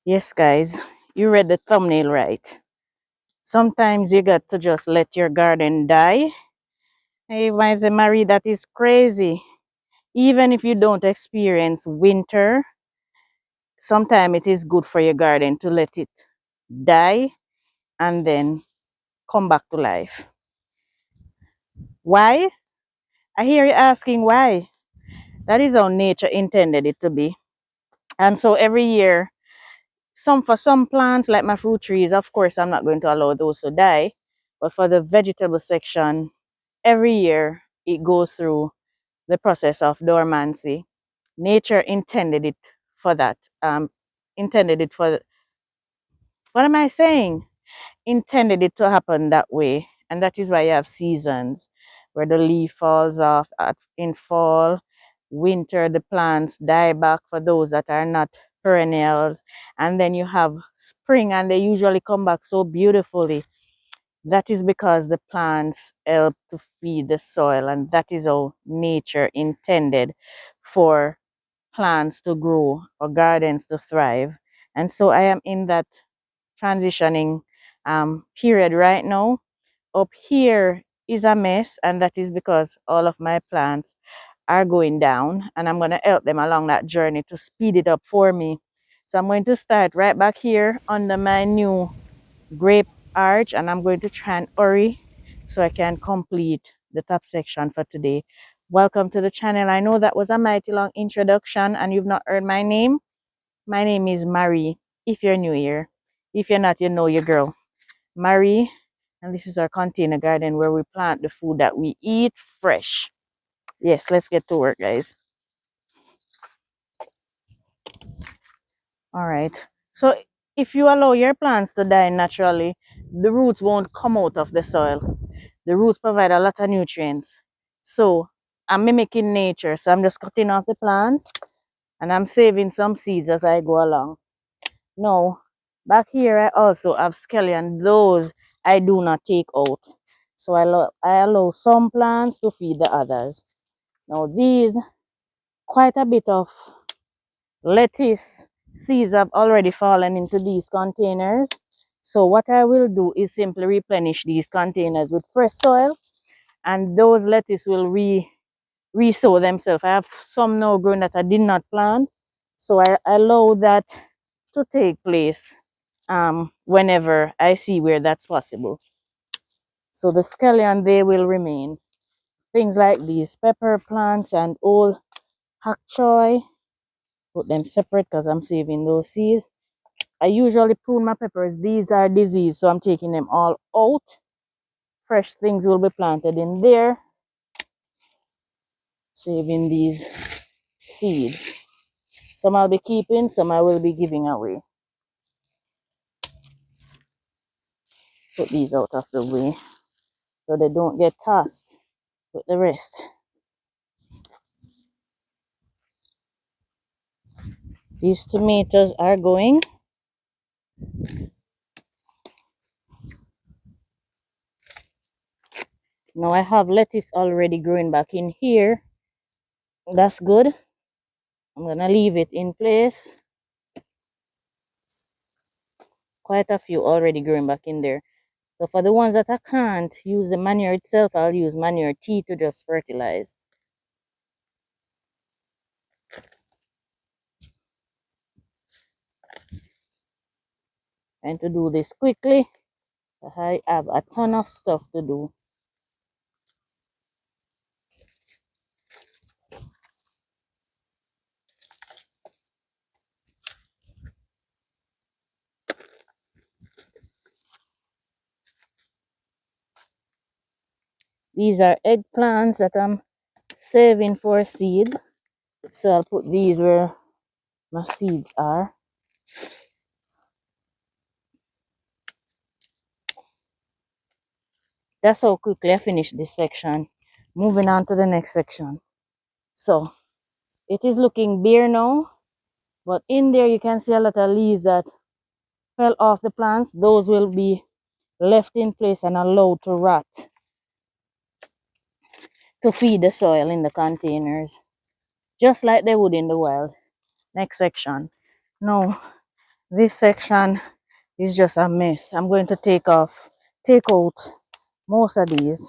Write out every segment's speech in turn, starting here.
Yes, guys, you read the thumbnail right. Sometimes you got to just let your garden die. Hey, Vice Marie, that is crazy. Even if you don't experience winter, sometimes it is good for your garden to let it die and then come back to life. Why? I hear you asking why. That is how nature intended it to be. And so every year, for some plants like my fruit trees, of course, I'm not going to allow those to die. But for the vegetable section, every year it goes through the process of dormancy. Nature intended it for that. Intended it for, what am I saying? Intended it to happen that way. And that is why you have seasons where the leaf falls off in fall, winter, the plants die back for those that are not perennials. And then you have spring, and they usually come back so beautifully. That is because the plants help to feed the soil, and that is how nature intended for plants to grow or gardens to thrive. And so I am in that transitioning period right now. Up here is a mess, and that is because all of my plants are going down, and I'm going to help them along that journey to speed it up for me. So I'm going to start right back here under my new grape arch, and I'm going to try and hurry so I can complete the top section for today. Welcome to the channel. I know that was a mighty long introduction and you've not heard my name. My name is Marie, if you're new here. If you're not, you know your girl, Marie. And this is our container garden where we plant the food that we eat fresh. Yes, let's get to work, guys. All right. So if you allow your plants to die naturally, the roots won't come out of the soil. The roots provide a lot of nutrients. So I'm mimicking nature. So I'm just cutting off the plants and I'm saving some seeds as I go along. Now, back here I also have scallion. Those I do not take out. So I allow some plants to feed the others. Now these, quite a bit of lettuce seeds have already fallen into these containers. So what I will do is simply replenish these containers with fresh soil, and those lettuce will re-sow themselves. I have some now growing that I did not plant, so I allow that to take place whenever I see where that's possible. So the scallion, they will remain. Things like these pepper plants and old pak choy, put them separate because I'm saving those seeds. I usually prune my peppers. These are diseased, so I'm taking them all out. Fresh things will be planted in there. Saving these seeds. Some I'll be keeping, some I will be giving away. Put these out of the way so they don't get tossed with the rest. These tomatoes are going. Now I have lettuce already growing back in here. That's good. I'm gonna leave it in place. Quite a few already growing back in there. So for the ones that I can't use the manure itself, I'll use manure tea to just fertilize. And to do this quickly, I have a ton of stuff to do. These are eggplants that I'm saving for seeds. So I'll put these where my seeds are. That's how quickly I finish this section. Moving on to the next section. So it is looking bare now, but in there you can see a lot of leaves that fell off the plants. Those will be left in place and allowed to rot to feed the soil in the containers, just like they would in the wild. Next section. Now, This section is just a mess. I'm going to take out most of these.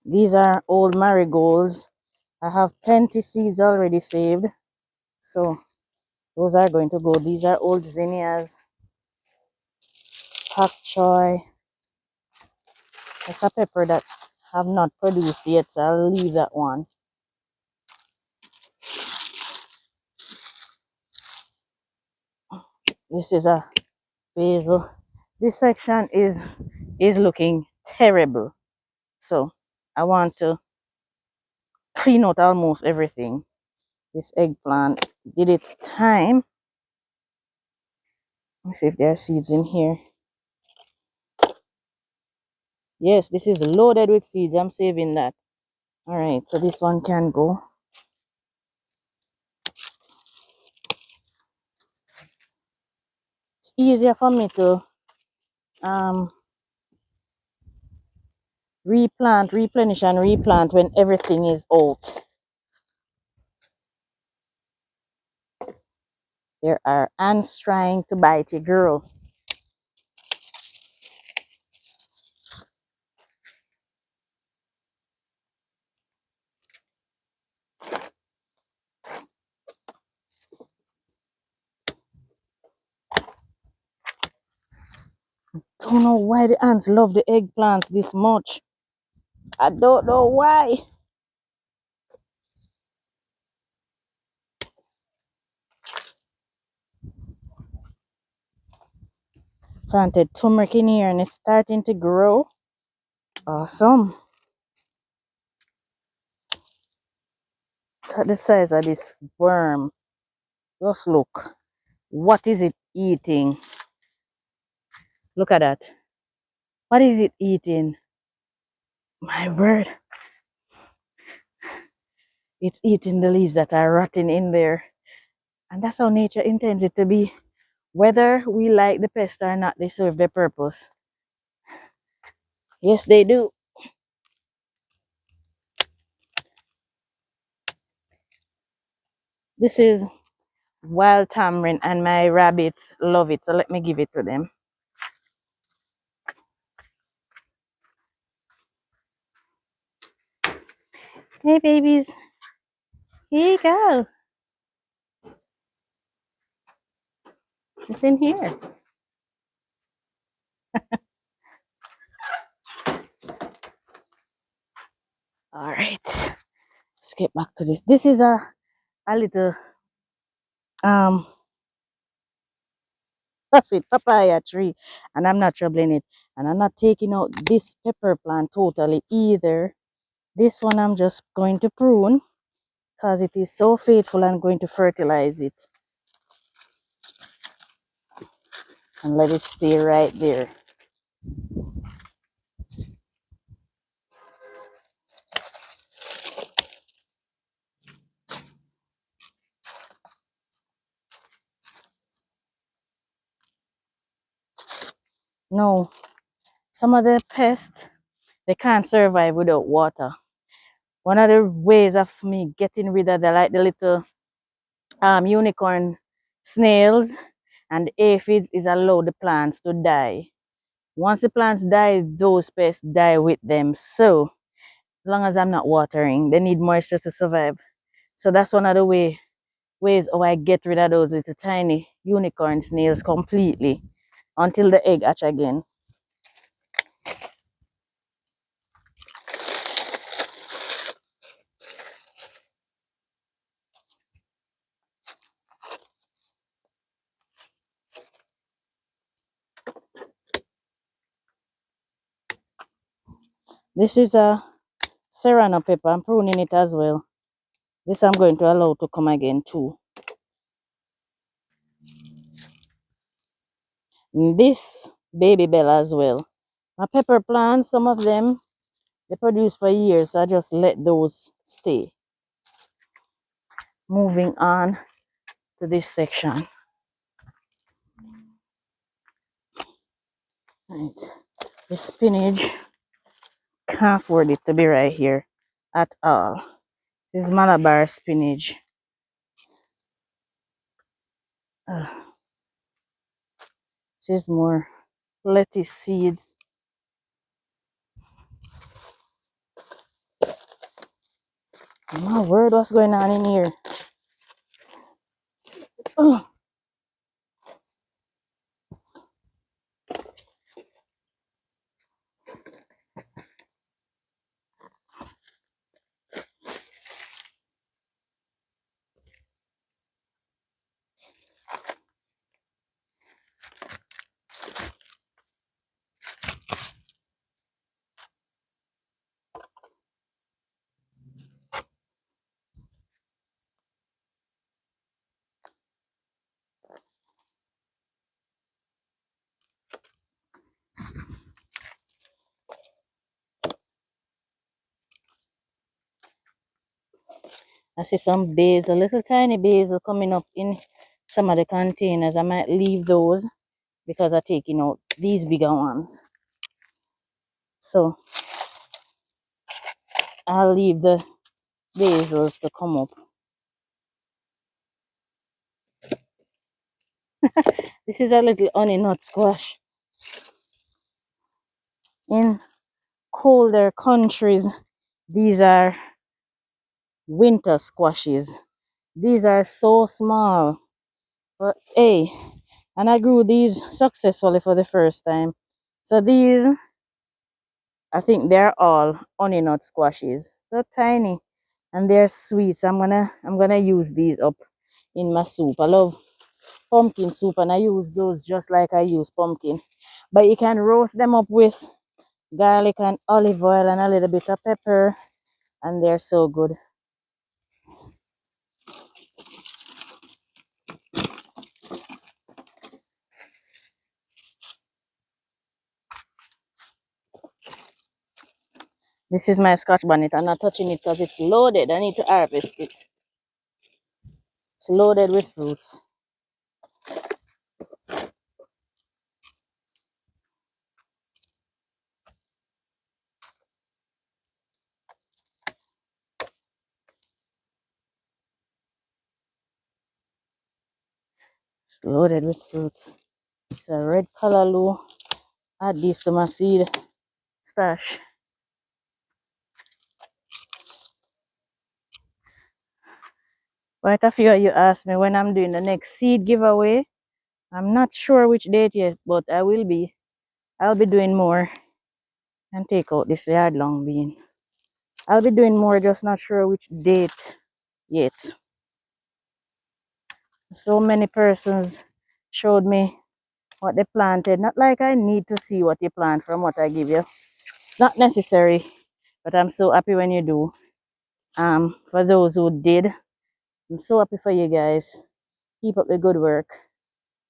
These are old marigolds. I have plenty seeds already saved, so those are going to go. These are old zinnias, pak choy. That's a pepper that have not produced yet, so I'll leave that one. This is a basil. This section is looking terrible, so I want to clean out almost everything. This eggplant did its time. Let's see if there are seeds in here. Yes, this is loaded with seeds. I'm saving that. All right, so this one can go. It's easier for me to um replenish and replant when everything is out. There are ants trying to bite you, girl. Don't know why the ants love the eggplants this much. I don't know why. Planted turmeric in here and it's starting to grow. Awesome. Look at the size of this worm. Just look. What is it eating? Look at that. What is it eating? My bird. It's eating the leaves that are rotting in there. And that's how nature intends it to be. Whether we like the pest or not, they serve their purpose. Yes, they do. This is wild tamarind and my rabbits love it. So let me give it to them. Hey, babies. Here you go. It's in here. All right. Let's get back to this. This is a little um that's it, papaya tree, and I'm not troubling it, and I'm not taking out this pepper plant totally either. This one I'm just going to prune because it is so faithful. I'm going to fertilize it and let it stay right there. No, some of the pests, they can't survive without water. One of the ways of me getting rid of the like the little unicorn snails and aphids is allow the plants to die. Once the plants die, those pests die with them. So as long as I'm not watering, they need moisture to survive. So that's one of the ways how I get rid of those little tiny unicorn snails completely until the egg hatch again. This is a serrano pepper. I'm pruning it as well. This I'm going to allow to come again too. And this baby bell as well. My pepper plants, some of them, they produce for years, so I just let those stay. Moving on to this section. Right. The spinach, can't afford it to be right here at all. This is Malabar spinach. This is more lettuce seeds. My word, what's going on in here? Ugh. I see some basil, little tiny basil coming up in some of the containers. I might leave those because I'm taking out these bigger ones. So I'll leave the basils to come up. This is a little honey nut squash. In colder countries, these are winter squashes. These are so small. But hey, and I grew these successfully for the first time. So these, I think they're all honey nut squashes. So tiny. And they're sweet. So I'm gonna use these up in my soup. I love pumpkin soup and I use those just like I use pumpkin. But you can roast them up with garlic and olive oil and a little bit of pepper, and they're so good. This is my scotch bonnet. I'm not touching it because it's loaded. I need to harvest it. It's loaded with fruits. It's loaded with fruits. It's a red callaloo. Add this to my seed stash. Quite a few of you asked me when I'm doing the next seed giveaway. I'm not sure which date yet, but I will be. I'll be doing more. And take out this yard long bean. I'll be doing more, just not sure which date yet. So many persons showed me what they planted. Not like I need to see what you plant from what I give you. It's not necessary, but I'm so happy when you do. For those who did, I'm so happy for you guys. Keep up the good work.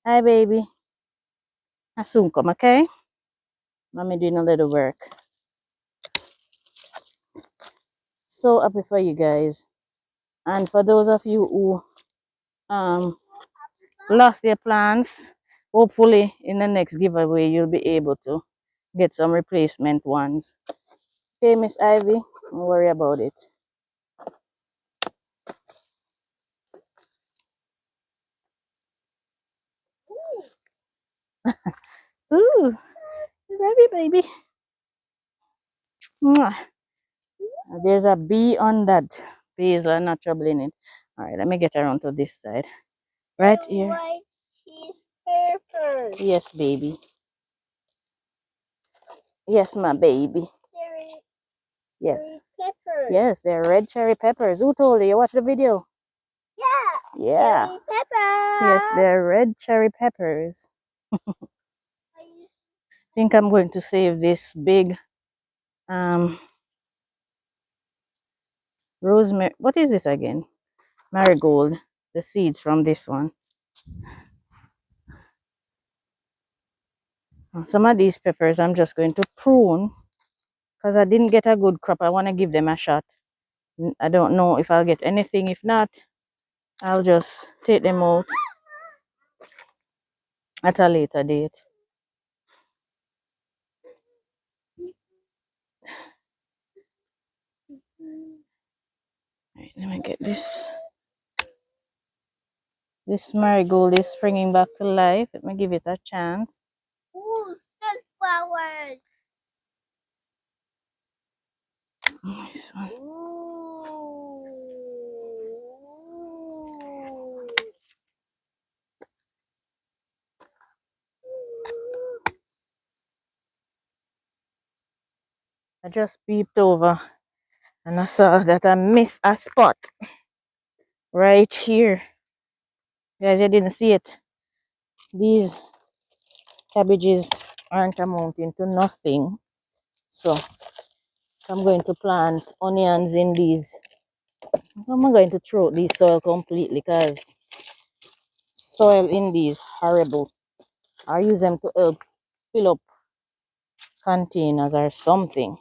Hi, baby. I soon come, okay? Mommy doing a little work. So happy for you guys. And for those of you who lost their plants, hopefully in the next giveaway you'll be able to get some replacement ones. Okay, Miss Ivy, don't worry about it. Ooh, Ivy, baby. Mwah. There's a bee on that basil. I'm not troubling it. All right, let me get around to this side. Right here. White cheese peppers. Yes, baby. Yes, my baby. Cherry. Yes. Cherry peppers. Yes, they're red cherry peppers. Who told you? You watched the video? Yeah. Yeah. Cherry peppers. Yes, they're red cherry peppers. I think I'm going to save this big rosemary. What is this again? Marigold. The seeds from this one. Some of these peppers I'm just going to prune because I didn't get a good crop. I want to give them a shot. I don't know if I'll get anything. If not, I'll just take them out at a later date. Right, let me get this. This marigold is springing back to life. Let me give it a chance. Ooh, still flowers. This one. Ooh. I just peeped over and I saw that I missed a spot right here. Guys, you didn't see it. These cabbages aren't amounting to nothing. So I'm going to plant onions in these. I'm going to throw these soil completely because soil in these horrible. I use them to help fill up containers or something.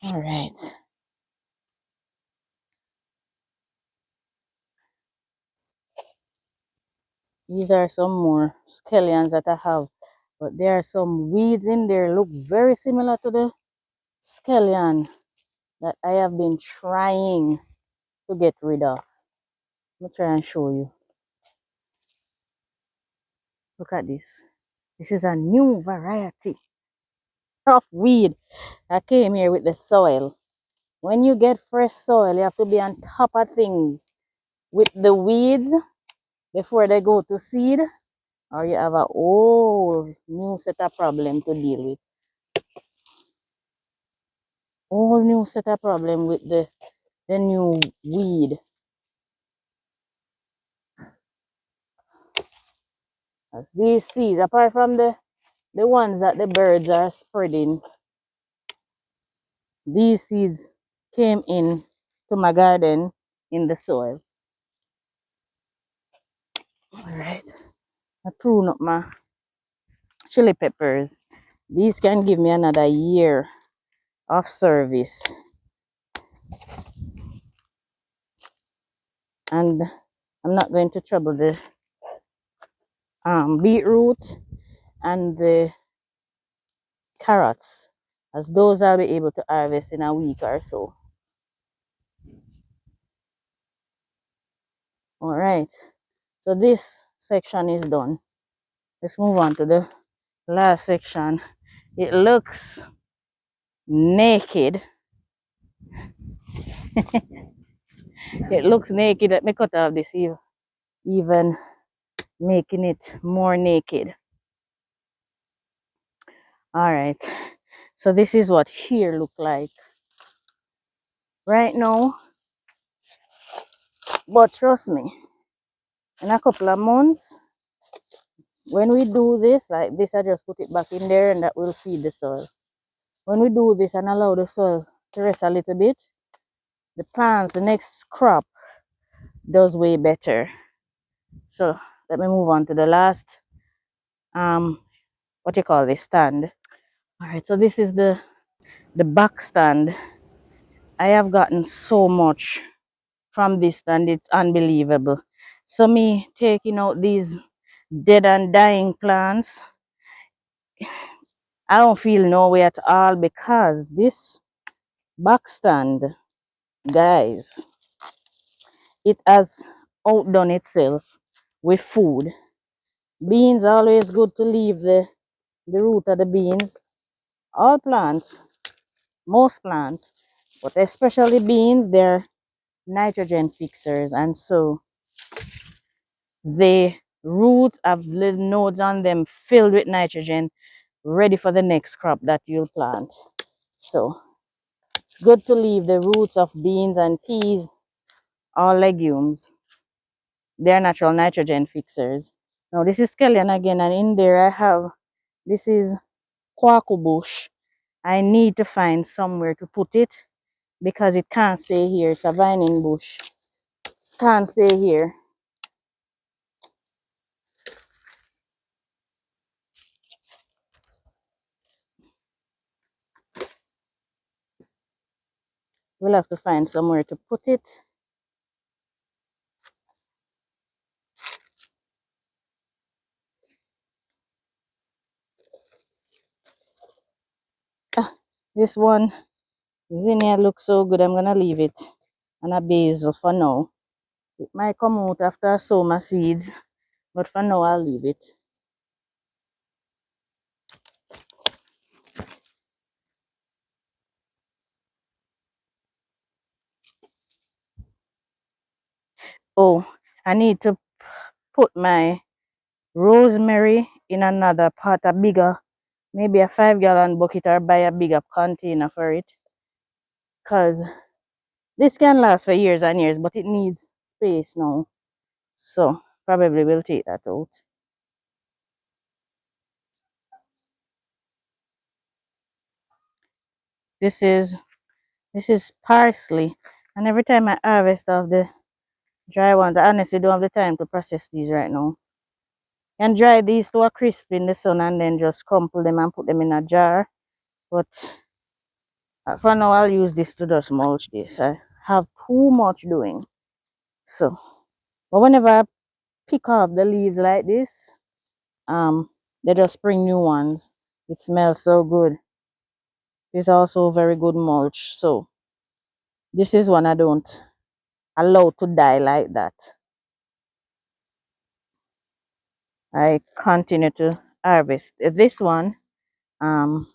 All right. These are some more scallions that I have. But there are some weeds in there. Look very similar to the scallion that I have been trying to get rid of. Let me try and show you. Look at this. This is a new variety of weed that came here with the soil. When you get fresh soil, you have to be on top of things with the weeds before they go to seed, or you have a whole new set of problem to deal with. Whole new set of problem with the new weed. As these seeds, apart from the ones that the birds are spreading, these seeds came in to my garden in the soil. All right, I prune up my chili peppers. These can give me another year of service. And I'm not going to trouble the beetroot and the carrots, as those I'll be able to harvest in a week or so. All right, so this section is done. Let's move on to the last section. It looks naked. It looks naked. Let me cut off this here, even making it more naked. All right, so this is what here look like right now, but trust me, in a couple of months when we do this like this, I just put it back in there and that will feed the soil. When we do this and allow the soil to rest a little bit, the plants, the next crop does way better. So let me move on to the last what you call this stand. All right, so this is the back stand. I have gotten so much from this stand, it's unbelievable. So me taking out these dead and dying plants, I don't feel no way at all because this back stand, guys, it has outdone itself with food. Beans always good to leave the root of the beans. All plants, most plants, but especially beans, they're nitrogen fixers, and so the roots have little nodes on them filled with nitrogen, ready for the next crop that you'll plant. So it's good to leave the roots of beans and peas, all legumes. They're natural nitrogen fixers. Now this is scallion again, and in there I have, this is kwaku bush. I need to find somewhere to put it because it can't stay here. It's a vining bush. Can't stay here. We'll have to find somewhere to put it. This one, zinnia looks so good. I'm gonna leave it. And a basil for now. It might come out after I sow my seeds, but for now I'll leave it. Oh, I need to put my rosemary in another pot, a bigger, maybe a 5-gallon bucket, or buy a bigger container for it. Because this can last for years and years, but it needs space now. So probably will take that out. This is parsley. And every time I harvest off the dry ones, I honestly don't have the time to process these right now. And dry these to a crisp in the sun and then just crumple them and put them in a jar. But for now, I'll use this to just mulch this. I have too much doing. So, but whenever I pick off the leaves like this, they just spring new ones. It smells so good. It's also very good mulch. So, this is one I don't allow to die like that. I continue to harvest. This one, um,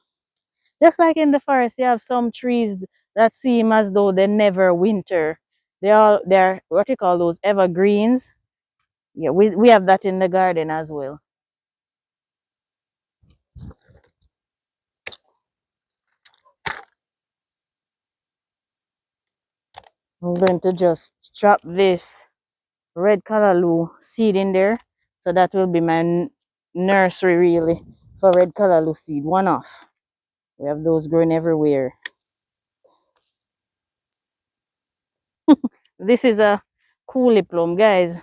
just like in the forest, you have some trees that seem as though they never winter. They're what you call those evergreens. Yeah, we have that in the garden as well. I'm going to just drop this red callaloo seed in there. So that will be my nursery really for red callaloo seed. One off. We have those growing everywhere. This is a coolie plum, guys.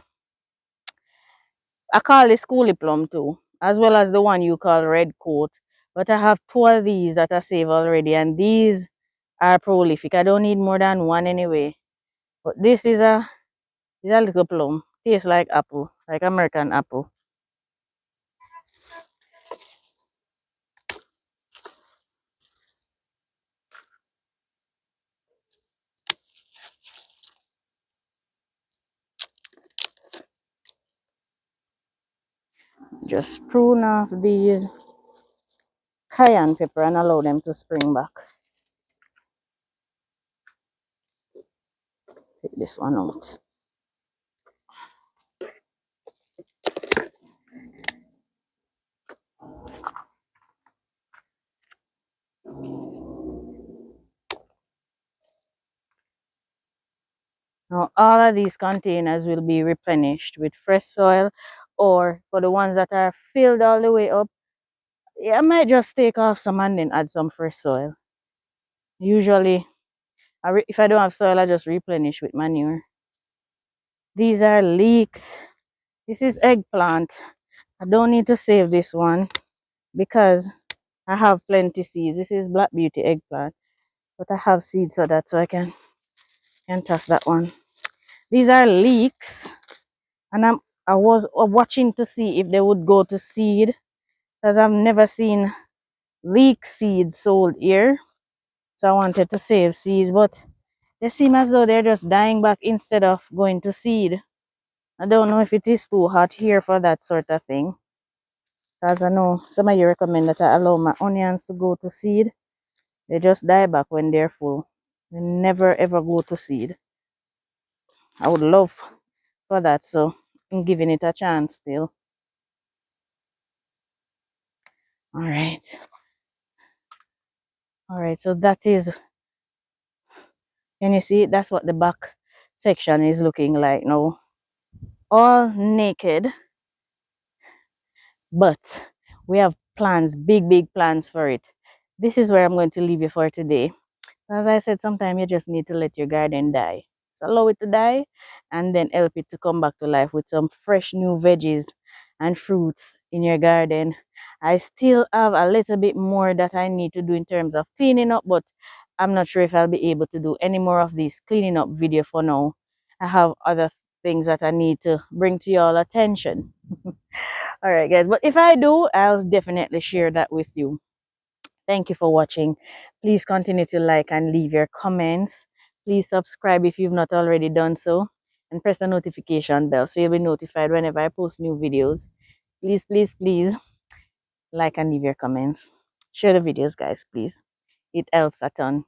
I call this coolie plum too, as well as the one you call red coat. But I have two of these that I save already, and these are prolific. I don't need more than one anyway. But this is a little plum. Tastes like apple, like American apple. Just prune off these cayenne pepper and allow them to spring back. Take this one out. Now all of these containers will be replenished with fresh soil, or for the ones that are filled all the way up, yeah, I might just take off some and then add some fresh soil. Usually, if I don't have soil, I just replenish with manure. These are leeks. This is eggplant. I don't need to save this one because I have plenty seeds. This is Black Beauty eggplant, but I have seeds so that so I can toss that one. These are leeks, and I was watching to see if they would go to seed because I've never seen leek seeds sold here. So I wanted to save seeds, but they seem as though they're just dying back instead of going to seed. I don't know if it is too hot here for that sort of thing. Because I know some of you recommend that I allow my onions to go to seed. They just die back when they're full. They never ever go to seed. I would love for that, so I'm giving it a chance still. All right. All right, so that is, can you see? That's what the back section is looking like now. All naked, but we have plans, big plans for it. This is where I'm going to leave you for today. As I said, sometimes you just need to let your garden die. So allow it to die and then help it to come back to life with some fresh new veggies and fruits in your garden. I still have a little bit more that I need to do in terms of cleaning up, but I'm not sure if I'll be able to do any more of this cleaning up video for now. I have other things that I need to bring to y'all attention. All right, guys, but if I do, I'll definitely share that with you. Thank you for watching. Please continue to like and leave your comments. Please subscribe if you've not already done so, and press the notification bell so you'll be notified whenever I post new videos. Please, please, please like and leave your comments. Share the videos, guys, please. It helps a ton.